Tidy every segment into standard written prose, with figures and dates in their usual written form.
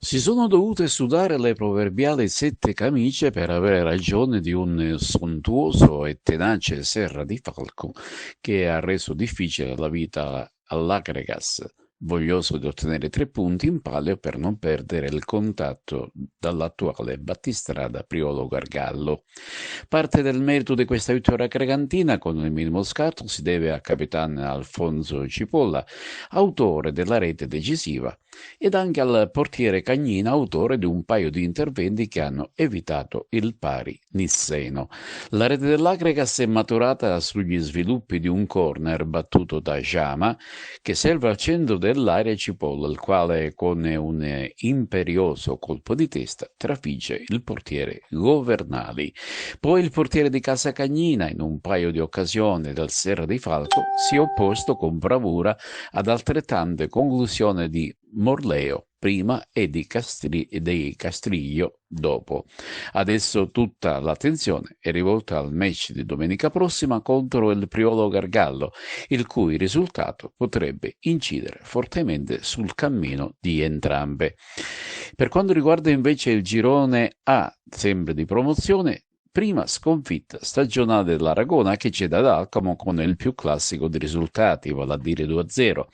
Si sono dovute sudare le proverbiali 7 camicie per avere ragione di un sontuoso e tenace Serra di Falco che ha reso difficile la vita all'Agregas, voglioso di ottenere 3 punti in palio per non perdere il contatto dall'attuale battistrada Priolo Gargallo. Parte del merito di questa vittoria cregantina con il minimo scarto si deve a capitano Alfonso Cipolla, autore della rete decisiva, ed anche al portiere Cagnina, autore di un paio di interventi che hanno evitato il pari nisseno. La rete dell'Agregas è maturata sugli sviluppi di un corner battuto da Jama che serve al centro dell'area Cipolla, il quale con un imperioso colpo di testa trafigge il portiere Governali. Poi il portiere di Casa Cagnina, in un paio di occasioni del Serra di Falco, si è opposto con bravura ad altrettante conclusioni di Morleo prima e di Castriglio dopo. Adesso tutta l'attenzione è rivolta al match di domenica prossima contro il Priolo Gargallo, il cui risultato potrebbe incidere fortemente sul cammino di entrambe. Per quanto riguarda invece il girone A, sempre di promozione, prima sconfitta stagionale dell'Aragona che cede ad Alcamo con il più classico dei risultati, vale a dire 2-0.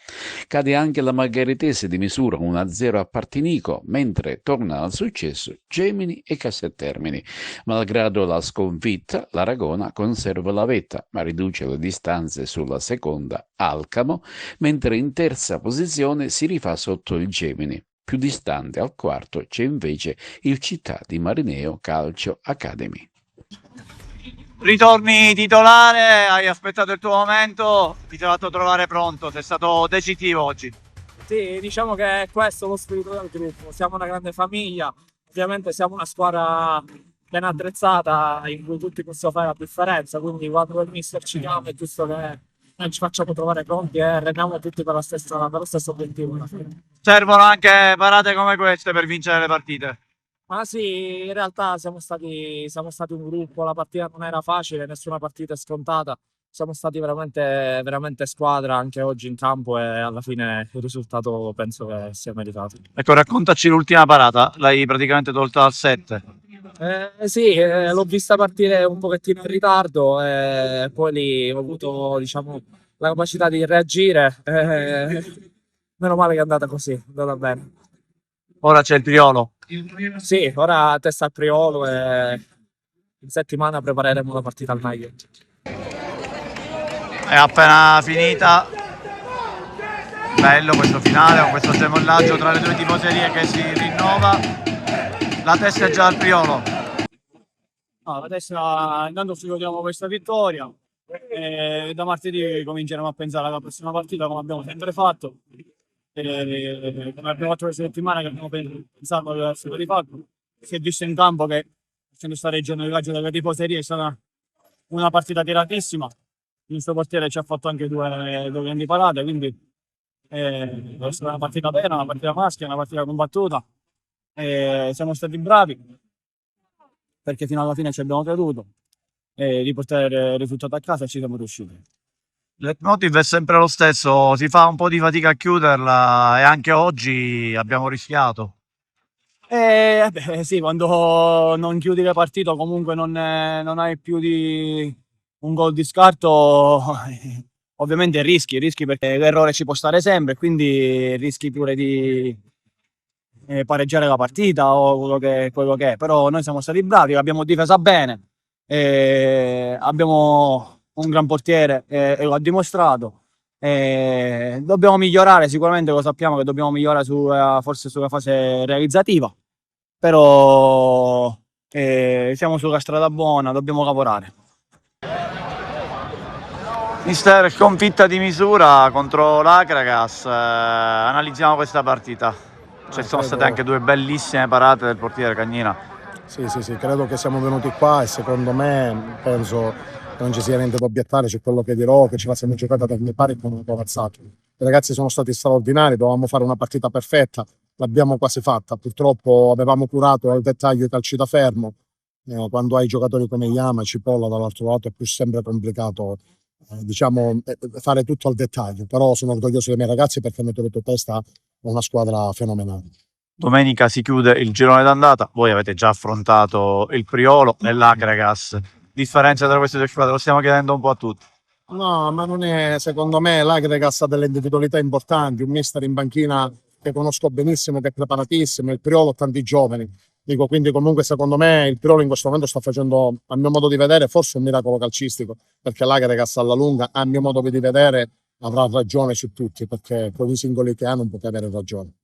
Cade anche la Margheritese di misura 1-0 a Partinico, mentre torna al successo Gemini e Casteltermini. Malgrado la sconfitta, l'Aragona conserva la vetta, ma riduce le distanze sulla seconda, Alcamo, mentre in terza posizione si rifà sotto il Gemini. Più distante al quarto c'è invece il Città di Marineo Calcio Academy. Ritorni titolare, hai aspettato il tuo momento, ti sei fatto trovare pronto, sei stato decisivo oggi. Sì, diciamo che è questo lo spirito del gruppo. Siamo una grande famiglia, ovviamente siamo una squadra ben attrezzata in cui tutti possiamo fare la differenza. Quindi, quando il mister ci chiama, è giusto che noi ci facciamo trovare pronti e rendiamo tutti per lo stesso obiettivo alla fine. Servono anche parate come queste per vincere le partite. Ma sì, in realtà siamo stati un gruppo, la partita non era facile, nessuna partita è scontata. Siamo stati veramente, veramente squadra anche oggi in campo e alla fine il risultato penso che sia meritato. Ecco, raccontaci l'ultima parata, l'hai praticamente tolta al 7. Sì, l'ho vista partire un pochettino in ritardo e poi lì ho avuto, diciamo, la capacità di reagire. Meno male che è andata così, è andata bene. Ora c'è il Priolo. Sì, ora testa al Priolo e in settimana prepareremo la partita al meglio. È appena finita. Bello questo finale con questo gemellaggio tra le due tifoserie che si rinnova. La testa è già al Priolo. No, adesso intanto ci godiamo questa vittoria e da martedì cominceremo a pensare alla prossima partita come abbiamo sempre fatto. Come abbiamo fatto questa settimana che abbiamo pensato al Super di Falco. Si è visto in campo che essendo stare il giorno di viaggio delle tifoserie è stata una partita tiratissima. Il nostro portiere ci ha fatto anche due grandi parate, quindi è stata una partita vera, una partita maschia, una partita combattuta. Siamo stati bravi perché fino alla fine ci abbiamo creduto e di portare il risultato a casa ci siamo riusciti. Il leitmotiv è sempre lo stesso, si fa un po' di fatica a chiuderla e anche oggi abbiamo rischiato. Sì, quando non chiudi le partite, comunque non hai più di un gol di scarto, ovviamente rischi perché l'errore ci può stare sempre, quindi rischi pure di pareggiare la partita o quello che è. Però noi siamo stati bravi, l'abbiamo difesa bene, abbiamo un gran portiere e lo ha dimostrato. Dobbiamo migliorare, sicuramente lo sappiamo che dobbiamo migliorare forse sulla fase realizzativa, però siamo sulla strada buona, dobbiamo lavorare. Mister, sconfitta di misura contro l'Akragas, analizziamo questa partita. Ci sono state anche due bellissime parate del portiere Cagnina. Sì, credo che siamo venuti qua e secondo me penso che non ci sia niente da obiettare, c'è quello che dirò, che ce la siamo giocata da mie pari con un po' alzato. I ragazzi sono stati straordinari, dovevamo fare una partita perfetta, l'abbiamo quasi fatta, purtroppo avevamo curato al dettaglio i calci da fermo, quando hai giocatori come Yama e Cipolla dall'altro lato è più sempre complicato fare tutto al dettaglio, però sono orgoglioso dei miei ragazzi perché hanno tenuto testa a una squadra fenomenale. Domenica si chiude il girone d'andata, voi avete già affrontato il Priolo e l'Akragas. Differenza tra queste due squadre, lo stiamo chiedendo un po' a tutti. No, ma non è, secondo me, l'Agregas ha delle individualità importanti, un mister in panchina che conosco benissimo, che è preparatissimo, il Priolo ha tanti giovani. Dico, quindi comunque secondo me il Priolo in questo momento sta facendo, a mio modo di vedere, forse un miracolo calcistico, perché l'Agregas alla lunga, a mio modo di vedere, avrà ragione su tutti, perché con i singoli che ha non poteva avere ragione.